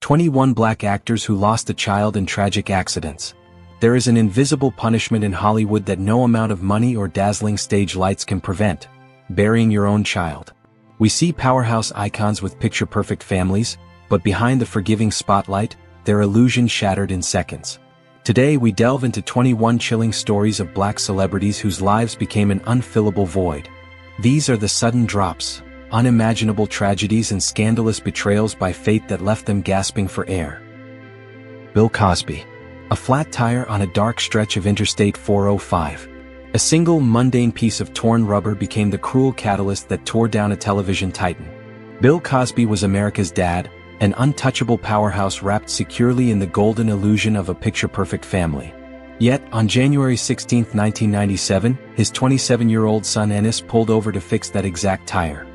21 black actors who lost a child in tragic accidents. There is an invisible punishment in Hollywood that no amount of money or dazzling stage lights can prevent: burying your own child. We see powerhouse icons with picture-perfect families, but behind the forgiving spotlight, their illusion shattered in seconds. Today we delve into 21 chilling stories of black celebrities whose lives became an unfillable void. These are the sudden drops, unimaginable tragedies and scandalous betrayals by fate that left them gasping for air. Bill Cosby. A flat tire on a dark stretch of Interstate 405. A single mundane piece of torn rubber became the cruel catalyst that tore down a television titan. Bill Cosby was America's dad, an untouchable powerhouse wrapped securely in the golden illusion of a picture-perfect family. Yet, on January 16, 1997, his 27-year-old son Ennis pulled over to fix that exact tire.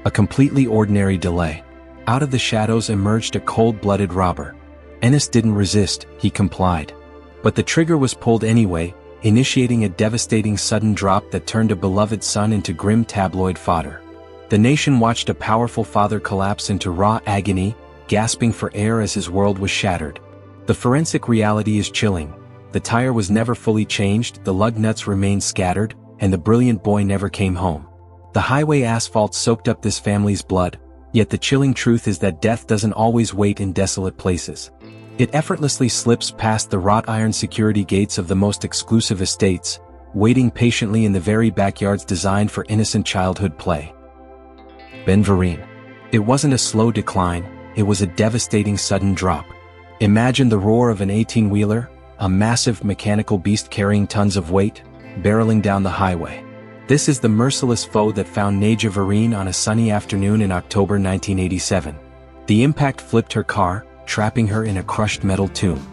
A completely ordinary delay. Out of the shadows emerged a cold-blooded robber. Ennis didn't resist, he complied. But the trigger was pulled anyway, initiating a devastating sudden drop that turned a beloved son into grim tabloid fodder. The nation watched a powerful father collapse into raw agony, gasping for air as his world was shattered. The forensic reality is chilling. The tire was never fully changed, the lug nuts remained scattered, and the brilliant boy never came home. The highway asphalt soaked up this family's blood, yet the chilling truth is that death doesn't always wait in desolate places. It effortlessly slips past the wrought iron security gates of the most exclusive estates, waiting patiently in the very backyards designed for innocent childhood play. Ben Vereen. It wasn't a slow decline, it was a devastating sudden drop. Imagine the roar of an 18-wheeler, a massive mechanical beast carrying tons of weight, barreling down the highway. This is the merciless foe that found Naja Vereen on a sunny afternoon in October 1987. The impact flipped her car, trapping her in a crushed metal tomb.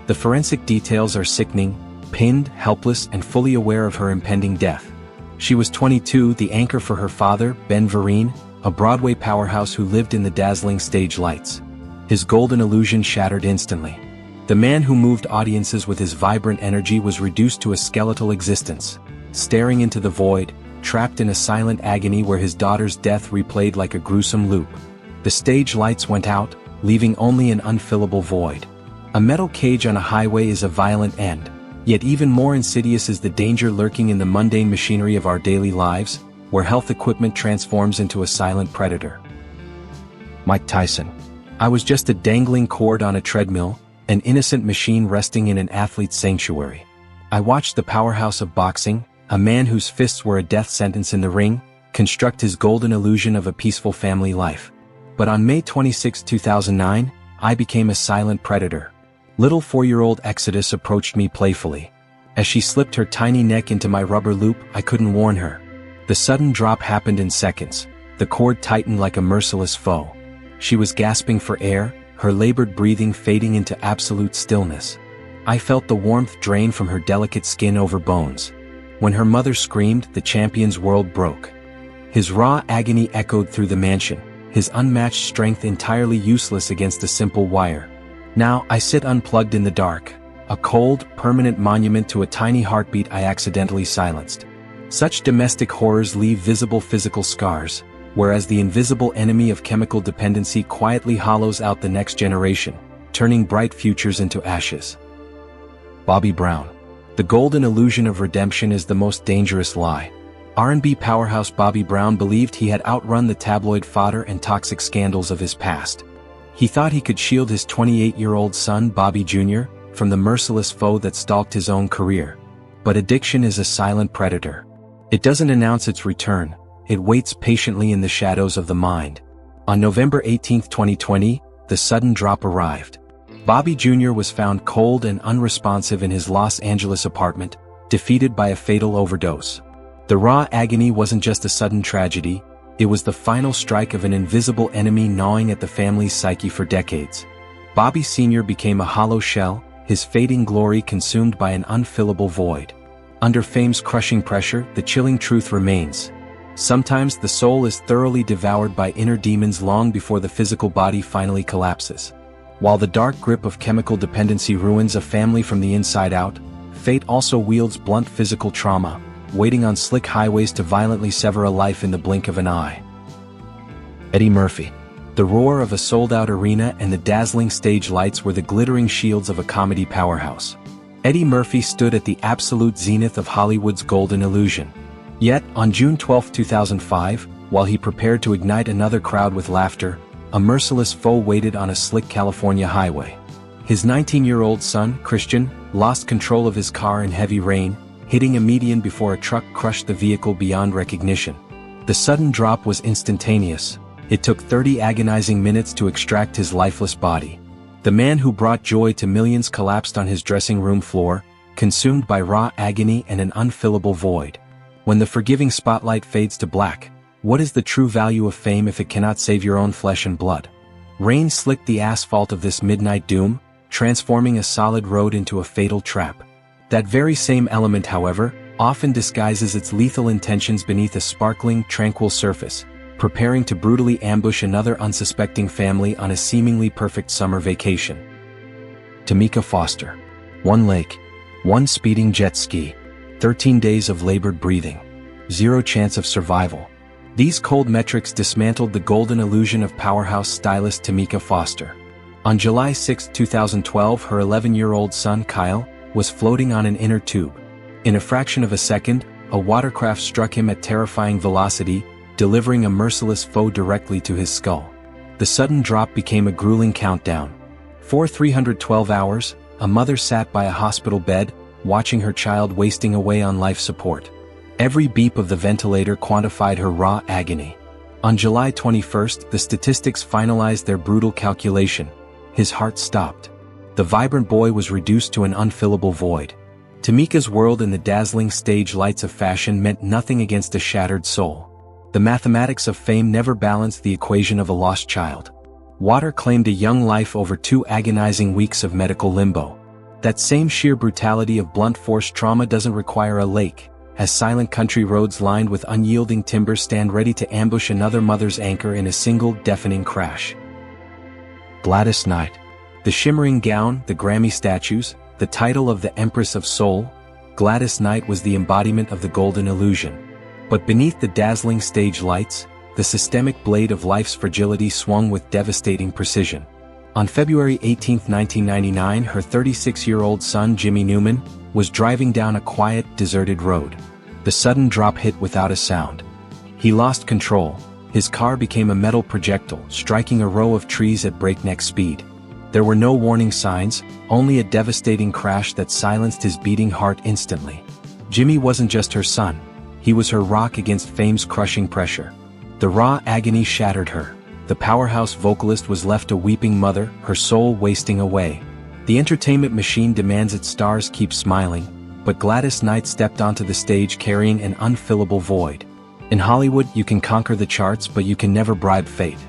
The forensic details are sickening: pinned, helpless, and fully aware of her impending death. She was 22, the anchor for her father, Ben Vereen, a Broadway powerhouse who lived in the dazzling stage lights. His golden illusion shattered instantly. The man who moved audiences with his vibrant energy was reduced to a skeletal existence, staring into the void, trapped in a silent agony where his daughter's death replayed like a gruesome loop. The stage lights went out, leaving only an unfillable void. A metal cage on a highway is a violent end, yet even more insidious is the danger lurking in the mundane machinery of our daily lives, where health equipment transforms into a silent predator. Mike Tyson. I was just a dangling cord on a treadmill, an innocent machine resting in an athlete's sanctuary. I watched the powerhouse of boxing, a man whose fists were a death sentence in the ring, construct his golden illusion of a peaceful family life. But on May 26, 2009, I became a silent predator. Little 4-year-old Exodus approached me playfully. As she slipped her tiny neck into my rubber loop, I couldn't warn her. The sudden drop happened in seconds. The cord tightened like a merciless foe. She was gasping for air, her labored breathing fading into absolute stillness. I felt the warmth drain from her delicate skin over bones. When her mother screamed, the champion's world broke. His raw agony echoed through the mansion, his unmatched strength entirely useless against a simple wire. Now I sit unplugged in the dark, a cold, permanent monument to a tiny heartbeat I accidentally silenced. Such domestic horrors leave visible physical scars, whereas the invisible enemy of chemical dependency quietly hollows out the next generation, turning bright futures into ashes. Bobby Brown. The golden illusion of redemption is the most dangerous lie. R&B powerhouse Bobby Brown believed he had outrun the tabloid fodder and toxic scandals of his past. He thought he could shield his 28-year-old son Bobby Jr. from the merciless foe that stalked his own career. But addiction is a silent predator. It doesn't announce its return, it waits patiently in the shadows of the mind. On November 18, 2020, the sudden drop arrived. Bobby Jr. was found cold and unresponsive in his Los Angeles apartment, defeated by a fatal overdose. The raw agony wasn't just a sudden tragedy, it was the final strike of an invisible enemy gnawing at the family's psyche for decades. Bobby Sr. became a hollow shell, his fading glory consumed by an unfillable void. Under fame's crushing pressure, the chilling truth remains. Sometimes the soul is thoroughly devoured by inner demons long before the physical body finally collapses. While the dark grip of chemical dependency ruins a family from the inside out, fate also wields blunt physical trauma, waiting on slick highways to violently sever a life in the blink of an eye. Eddie Murphy. The roar of a sold-out arena and the dazzling stage lights were the glittering shields of a comedy powerhouse. Eddie Murphy stood at the absolute zenith of Hollywood's golden illusion. Yet, on June 12, 2005, while he prepared to ignite another crowd with laughter, a merciless foe waited on a slick California highway. His 19-year-old son, Christian, lost control of his car in heavy rain, hitting a median before a truck crushed the vehicle beyond recognition. The sudden drop was instantaneous. It took 30 agonizing minutes to extract his lifeless body. The man who brought joy to millions collapsed on his dressing room floor, consumed by raw agony and an unfillable void. When the forgiving spotlight fades to black, what is the true value of fame if it cannot save your own flesh and blood? Rain slicked the asphalt of this midnight doom, transforming a solid road into a fatal trap. That very same element, however, often disguises its lethal intentions beneath a sparkling, tranquil surface, preparing to brutally ambush another unsuspecting family on a seemingly perfect summer vacation. Tamika Foster. 1 lake, 1 speeding jet ski, 13 days of labored breathing, 0 chance of survival. These cold metrics dismantled the golden illusion of powerhouse stylist Tamika Foster. On July 6, 2012, her 11-year-old son Kyle was floating on an inner tube. In a fraction of a second, a watercraft struck him at terrifying velocity, delivering a merciless foe directly to his skull. The sudden drop became a grueling countdown. For 312 hours, a mother sat by a hospital bed, watching her child wasting away on life support. Every beep of the ventilator quantified her raw agony. On July 21, the statistics finalized their brutal calculation. His heart stopped. The vibrant boy was reduced to an unfillable void. Tamika's world in the dazzling stage lights of fashion meant nothing against a shattered soul. The mathematics of fame never balanced the equation of a lost child. Water claimed a young life over 2 agonizing weeks of medical limbo. That same sheer brutality of blunt force trauma doesn't require a lake, as silent country roads lined with unyielding timber stand ready to ambush another mother's anchor in a single deafening crash. Gladys Knight. The shimmering gown, the Grammy statues, the title of the Empress of Soul, Gladys Knight was the embodiment of the golden illusion. But beneath the dazzling stage lights, the systemic blade of life's fragility swung with devastating precision. On February 18, 1999, her 36-year-old son Jimmy Newman was driving down a quiet, deserted road. The sudden drop hit without a sound. He lost control. His car became a metal projectile, striking a row of trees at breakneck speed. There were no warning signs, only a devastating crash that silenced his beating heart instantly. Jimmy wasn't just her son. He was her rock against fame's crushing pressure. The raw agony shattered her. The powerhouse vocalist was left a weeping mother, her soul wasting away. The entertainment machine demands its stars keep smiling, but Gladys Knight stepped onto the stage carrying an unfillable void. In Hollywood, you can conquer the charts, but you can never bribe fate.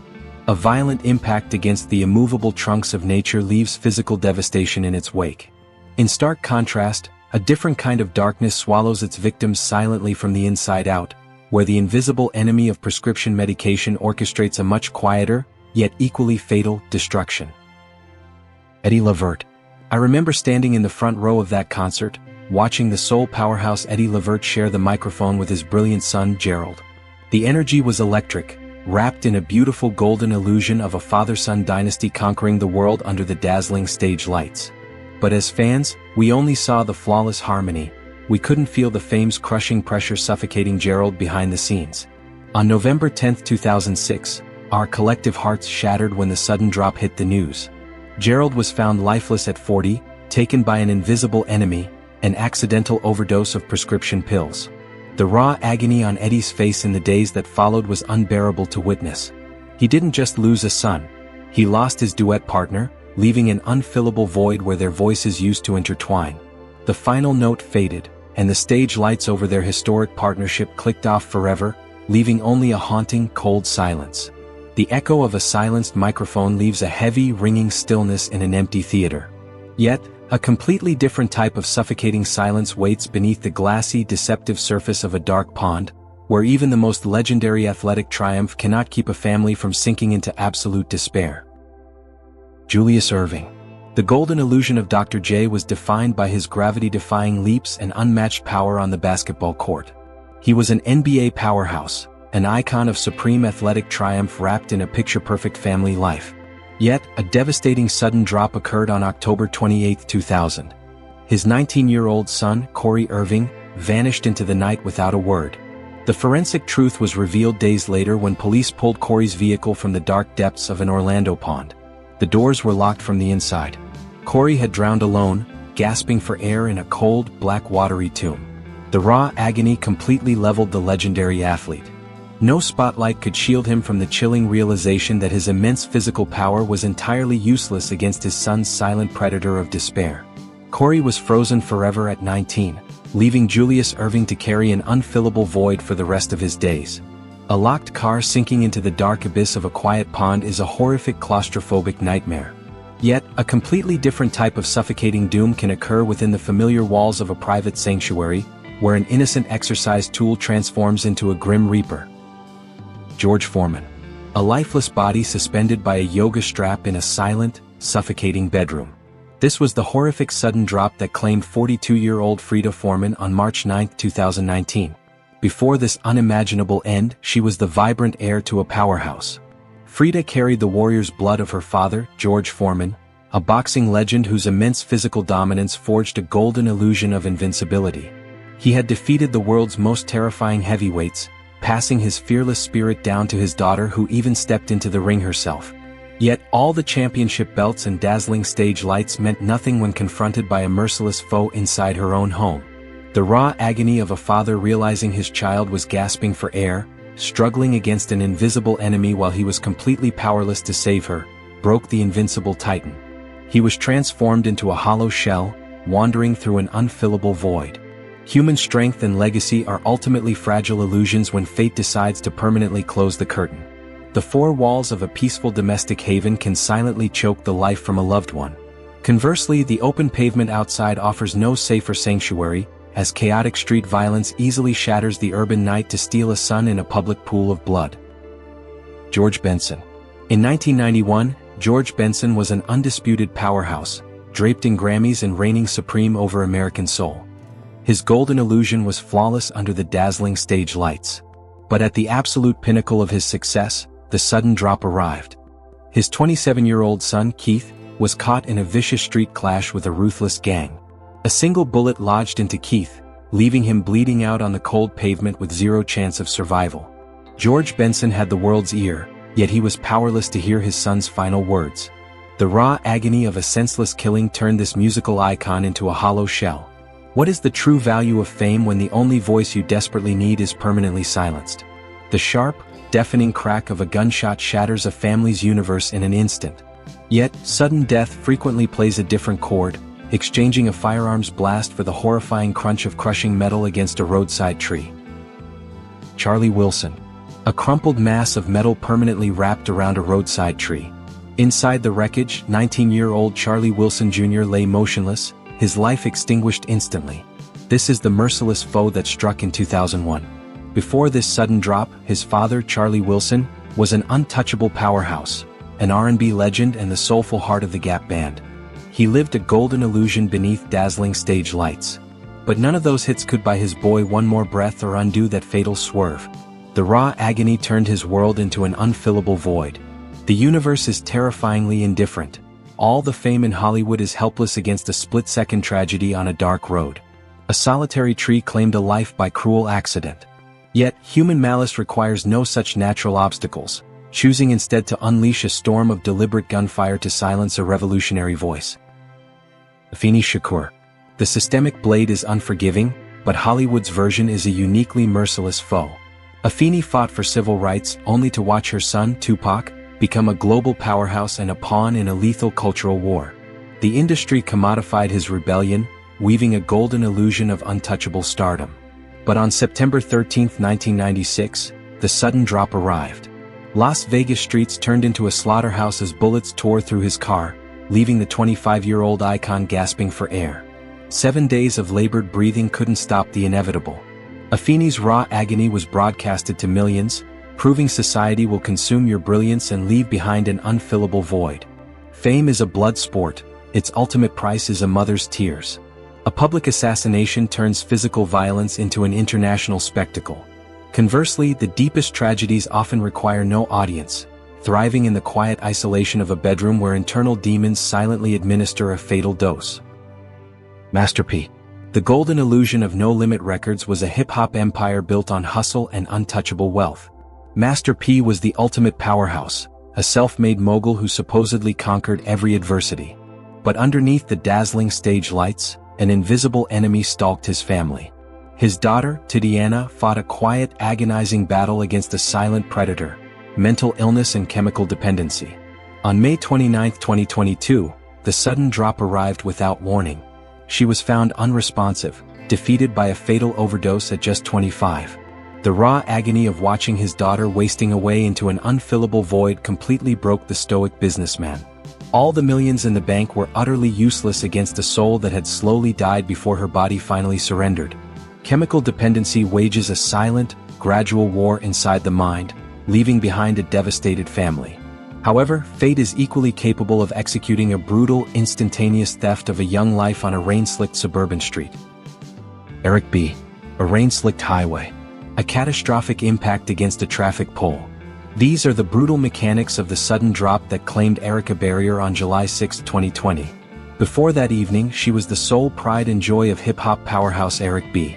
A violent impact against the immovable trunks of nature leaves physical devastation in its wake. In stark contrast, a different kind of darkness swallows its victims silently from the inside out, where the invisible enemy of prescription medication orchestrates a much quieter, yet equally fatal, destruction. Eddie Levert. I remember standing in the front row of that concert, watching the soul powerhouse Eddie Levert share the microphone with his brilliant son Gerald. The energy was electric, wrapped in a beautiful golden illusion of a father-son dynasty conquering the world under the dazzling stage lights. But as fans, we only saw the flawless harmony. We couldn't feel the fame's crushing pressure suffocating Gerald behind the scenes. On November 10, 2006, our collective hearts shattered when the sudden drop hit the news. Gerald was found lifeless at 40, taken by an invisible enemy, an accidental overdose of prescription pills. The raw agony on Eddie's face in the days that followed was unbearable to witness. He didn't just lose a son. He lost his duet partner, leaving an unfillable void where their voices used to intertwine. The final note faded, and the stage lights over their historic partnership clicked off forever, leaving only a haunting, cold silence. The echo of a silenced microphone leaves a heavy, ringing stillness in an empty theater. Yet, a completely different type of suffocating silence waits beneath the glassy, deceptive surface of a dark pond, where even the most legendary athletic triumph cannot keep a family from sinking into absolute despair. Julius Erving. The golden illusion of Dr. J was defined by his gravity-defying leaps and unmatched power on the basketball court. He was an NBA powerhouse, an icon of supreme athletic triumph wrapped in a picture-perfect family life. Yet, a devastating sudden drop occurred on October 28, 2000. His 19-year-old son, Corey Irving, vanished into the night without a word. The forensic truth was revealed days later when police pulled Corey's vehicle from the dark depths of an Orlando pond. The doors were locked from the inside. Corey had drowned alone, gasping for air in a cold, black watery tomb. The raw agony completely leveled the legendary athlete. No spotlight could shield him from the chilling realization that his immense physical power was entirely useless against his son's silent predator of despair. Corey was frozen forever at 19, leaving Julius Irving to carry an unfillable void for the rest of his days. A locked car sinking into the dark abyss of a quiet pond is a horrific claustrophobic nightmare. Yet, a completely different type of suffocating doom can occur within the familiar walls of a private sanctuary, where an innocent exercise tool transforms into a grim reaper. George Foreman. A lifeless body suspended by a yoga strap in a silent, suffocating bedroom. This was the horrific sudden drop that claimed 42-year-old Frida Foreman on March 9, 2019. Before this unimaginable end, she was the vibrant heir to a powerhouse. Frida carried the warrior's blood of her father, George Foreman, a boxing legend whose immense physical dominance forged a golden illusion of invincibility. He had defeated the world's most terrifying heavyweights, passing his fearless spirit down to his daughter, who even stepped into the ring herself. Yet all the championship belts and dazzling stage lights meant nothing when confronted by a merciless foe inside her own home. The raw agony of a father realizing his child was gasping for air, struggling against an invisible enemy while he was completely powerless to save her, broke the invincible titan. He was transformed into a hollow shell, wandering through an unfillable void. Human strength and legacy are ultimately fragile illusions when fate decides to permanently close the curtain. The four walls of a peaceful domestic haven can silently choke the life from a loved one. Conversely, the open pavement outside offers no safer sanctuary, as chaotic street violence easily shatters the urban night to steal a son in a public pool of blood. George Benson. In 1991, George Benson was an undisputed powerhouse, draped in Grammys and reigning supreme over American soul. His golden illusion was flawless under the dazzling stage lights. But at the absolute pinnacle of his success, the sudden drop arrived. His 27-year-old son, Keith, was caught in a vicious street clash with a ruthless gang. A single bullet lodged into Keith, leaving him bleeding out on the cold pavement with zero chance of survival. George Benson had the world's ear, yet he was powerless to hear his son's final words. The raw agony of a senseless killing turned this musical icon into a hollow shell. What is the true value of fame when the only voice you desperately need is permanently silenced? The sharp, deafening crack of a gunshot shatters a family's universe in an instant. Yet, sudden death frequently plays a different chord, exchanging a firearm's blast for the horrifying crunch of crushing metal against a roadside tree. Charlie Wilson. A crumpled mass of metal permanently wrapped around a roadside tree. Inside the wreckage, 19-year-old Charlie Wilson Jr. lay motionless, his life extinguished instantly. This is the merciless foe that struck in 2001. Before this sudden drop, his father, Charlie Wilson, was an untouchable powerhouse, an R&B legend and the soulful heart of the Gap Band. He lived a golden illusion beneath dazzling stage lights. But none of those hits could buy his boy one more breath or undo that fatal swerve. The raw agony turned his world into an unfillable void. The universe is terrifyingly indifferent. All the fame in Hollywood is helpless against a split-second tragedy on a dark road. A solitary tree claimed a life by cruel accident. Yet, human malice requires no such natural obstacles, choosing instead to unleash a storm of deliberate gunfire to silence a revolutionary voice. Afeni Shakur. The systemic blade is unforgiving, but Hollywood's version is a uniquely merciless foe. Afeni fought for civil rights only to watch her son, Tupac, become a global powerhouse and a pawn in a lethal cultural war. The industry commodified his rebellion, weaving a golden illusion of untouchable stardom. But on September 13, 1996, the sudden drop arrived. Las Vegas streets turned into a slaughterhouse as bullets tore through his car, leaving the 25-year-old icon gasping for air. 7 days of labored breathing couldn't stop the inevitable. Afeni's raw agony was broadcasted to millions, proving society will consume your brilliance and leave behind an unfillable void. Fame is a blood sport, its ultimate price is a mother's tears. A public assassination turns physical violence into an international spectacle. Conversely, the deepest tragedies often require no audience, thriving in the quiet isolation of a bedroom where internal demons silently administer a fatal dose. Master P. The golden illusion of No Limit Records was a hip-hop empire built on hustle and untouchable wealth. Master P was the ultimate powerhouse, a self-made mogul who supposedly conquered every adversity. But underneath the dazzling stage lights, an invisible enemy stalked his family. His daughter, Tatiana, fought a quiet, agonizing battle against a silent predator, mental illness and chemical dependency. On May 29, 2022, the sudden drop arrived without warning. She was found unresponsive, defeated by a fatal overdose at just 25. The raw agony of watching his daughter wasting away into an unfillable void completely broke the stoic businessman. All the millions in the bank were utterly useless against a soul that had slowly died before her body finally surrendered. Chemical dependency wages a silent, gradual war inside the mind, leaving behind a devastated family. However, fate is equally capable of executing a brutal, instantaneous theft of a young life on a rain-slicked suburban street. Eric B. A rain-slicked highway. A catastrophic impact against a traffic pole. These are the brutal mechanics of the sudden drop that claimed Erica Barrier on July 6, 2020. Before that evening, she was the sole pride and joy of hip-hop powerhouse Eric B.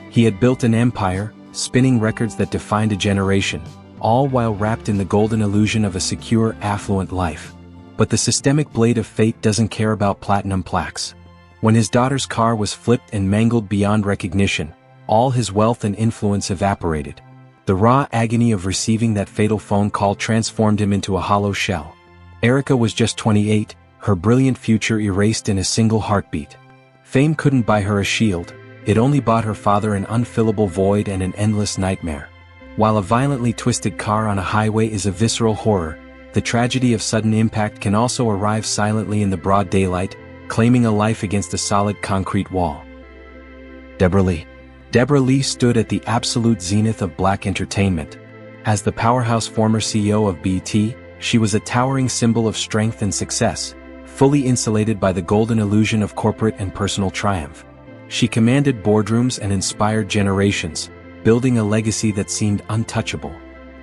He had built an empire, spinning records that defined a generation, all while wrapped in the golden illusion of a secure, affluent life. But the systemic blade of fate doesn't care about platinum plaques. When his daughter's car was flipped and mangled beyond recognition, all his wealth and influence evaporated. The raw agony of receiving that fatal phone call transformed him into a hollow shell. Erica was just 28, her brilliant future erased in a single heartbeat. Fame couldn't buy her a shield, it only bought her father an unfillable void and an endless nightmare. While a violently twisted car on a highway is a visceral horror, the tragedy of sudden impact can also arrive silently in the broad daylight, claiming a life against a solid concrete wall. Deborah Lee. Deborah Lee stood at the absolute zenith of black entertainment. As the powerhouse former CEO of BET, she was a towering symbol of strength and success, fully insulated by the golden illusion of corporate and personal triumph. She commanded boardrooms and inspired generations, building a legacy that seemed untouchable.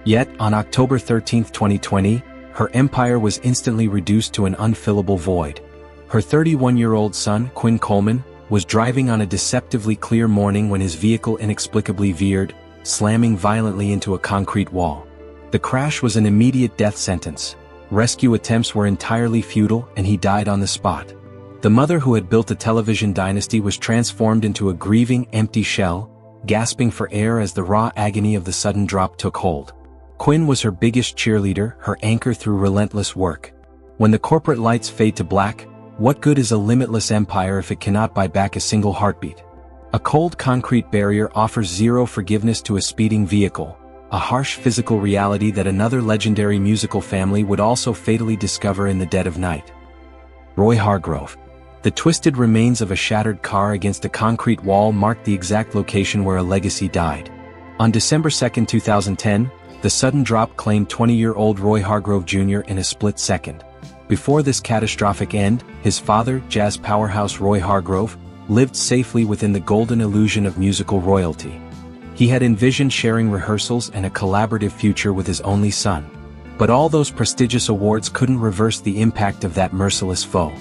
Yet, on October 13, 2020, her empire was instantly reduced to an unfillable void. Her 31-year-old son, Quinn Coleman, was driving on a deceptively clear morning when his vehicle inexplicably veered, slamming violently into a concrete wall. The crash was an immediate death sentence. Rescue attempts were entirely futile and he died on the spot. The mother who had built a television dynasty was transformed into a grieving, empty shell, gasping for air as the raw agony of the sudden drop took hold. Quinn was her biggest cheerleader, her anchor through relentless work. When the corporate lights fade to black, what good is a limitless empire if it cannot buy back a single heartbeat? A cold concrete barrier offers zero forgiveness to a speeding vehicle, a harsh physical reality that another legendary musical family would also fatally discover in the dead of night. Roy Hargrove. The twisted remains of a shattered car against a concrete wall marked the exact location where a legacy died. On December 2, 2010, the sudden drop claimed 20-year-old Roy Hargrove Jr. in a split second. Before this catastrophic end, his father, jazz powerhouse Roy Hargrove, lived safely within the golden illusion of musical royalty. He had envisioned sharing rehearsals and a collaborative future with his only son. But all those prestigious awards couldn't reverse the impact of that merciless foe.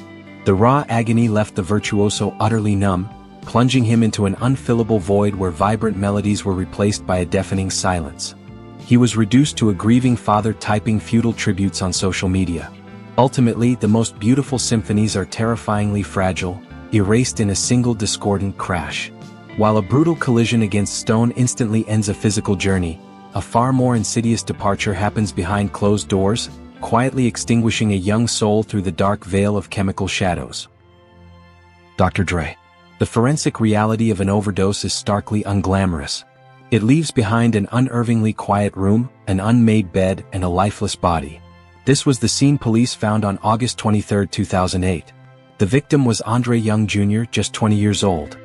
The raw agony left the virtuoso utterly numb, plunging him into an unfillable void where vibrant melodies were replaced by a deafening silence. He was reduced to a grieving father typing futile tributes on social media. Ultimately, the most beautiful symphonies are terrifyingly fragile, erased in a single discordant crash. While a brutal collision against stone instantly ends a physical journey, a far more insidious departure happens behind closed doors, quietly extinguishing a young soul through the dark veil of chemical shadows. Dr. Dre. The forensic reality of an overdose is starkly unglamorous. It leaves behind an unervingly quiet room, an unmade bed, and a lifeless body. This was the scene police found on August 23, 2008. The victim was Andre Young Jr., just 20 years old.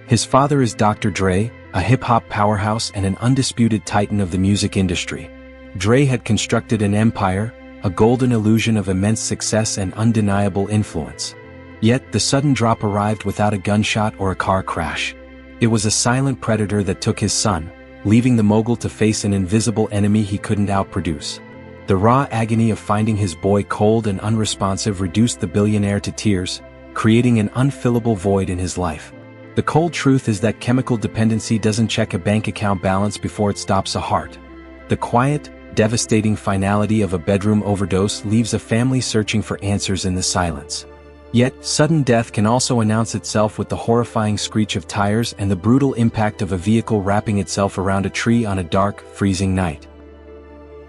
His father is Dr. Dre, a hip-hop powerhouse and an undisputed titan of the music industry. Dre had constructed an empire, a golden illusion of immense success and undeniable influence. Yet, the sudden drop arrived without a gunshot or a car crash. It was a silent predator that took his son, leaving the mogul to face an invisible enemy he couldn't outproduce. The raw agony of finding his boy cold and unresponsive reduced the billionaire to tears, creating an unfillable void in his life. The cold truth is that chemical dependency doesn't check a bank account balance before it stops a heart. The quiet, devastating finality of a bedroom overdose leaves a family searching for answers in the silence. Yet, sudden death can also announce itself with the horrifying screech of tires and the brutal impact of a vehicle wrapping itself around a tree on a dark, freezing night.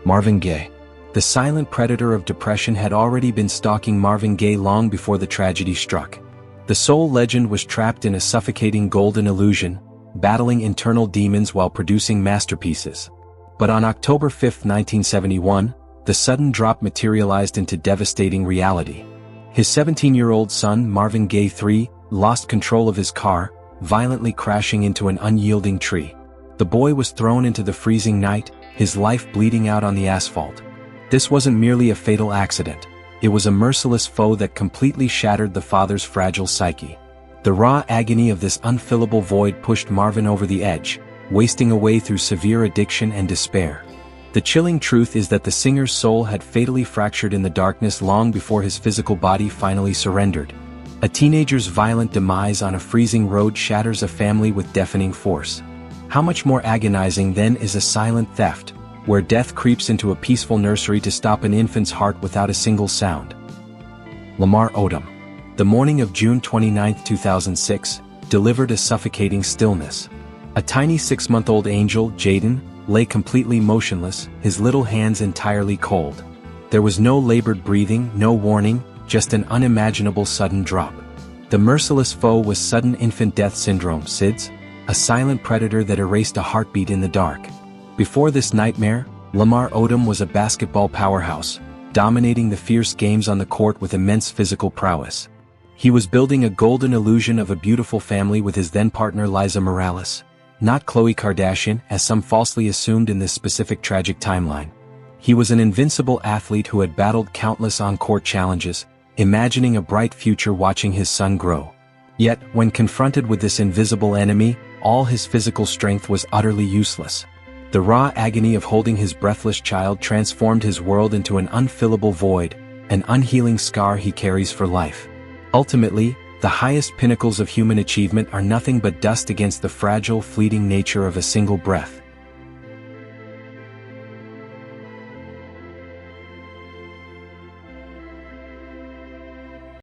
Marvin Gaye. The silent predator of depression had already been stalking Marvin Gaye long before the tragedy struck. The soul legend was trapped in a suffocating golden illusion, battling internal demons while producing masterpieces. But on October 5, 1971, the sudden drop materialized into devastating reality. His 17-year-old son, Marvin Gaye III, lost control of his car, violently crashing into an unyielding tree. The boy was thrown into the freezing night, his life bleeding out on the asphalt. This wasn't merely a fatal accident. It was a merciless foe that completely shattered the father's fragile psyche. The raw agony of this unfillable void pushed Marvin over the edge, wasting away through severe addiction and despair. The chilling truth is that the singer's soul had fatally fractured in the darkness long before his physical body finally surrendered. A teenager's violent demise on a freezing road shatters a family with deafening force. How much more agonizing then is a silent theft, where death creeps into a peaceful nursery to stop an infant's heart without a single sound. Lamar Odom. The morning of June 29, 2006, delivered a suffocating stillness. A tiny 6-month-old angel, Jaden, lay completely motionless, his little hands entirely cold. There was no labored breathing, no warning, just an unimaginable sudden drop. The merciless foe was sudden infant death syndrome, SIDS, a silent predator that erased a heartbeat in the dark. Before this nightmare, Lamar Odom was a basketball powerhouse, dominating the fierce games on the court with immense physical prowess. He was building a golden illusion of a beautiful family with his then-partner Liza Morales, not Khloe Kardashian, as some falsely assumed in this specific tragic timeline. He was an invincible athlete who had battled countless on-court challenges, imagining a bright future watching his son grow. Yet, when confronted with this invisible enemy, all his physical strength was utterly useless. The raw agony of holding his breathless child transformed his world into an unfillable void, an unhealing scar he carries for life. Ultimately, the highest pinnacles of human achievement are nothing but dust against the fragile, fleeting nature of a single breath.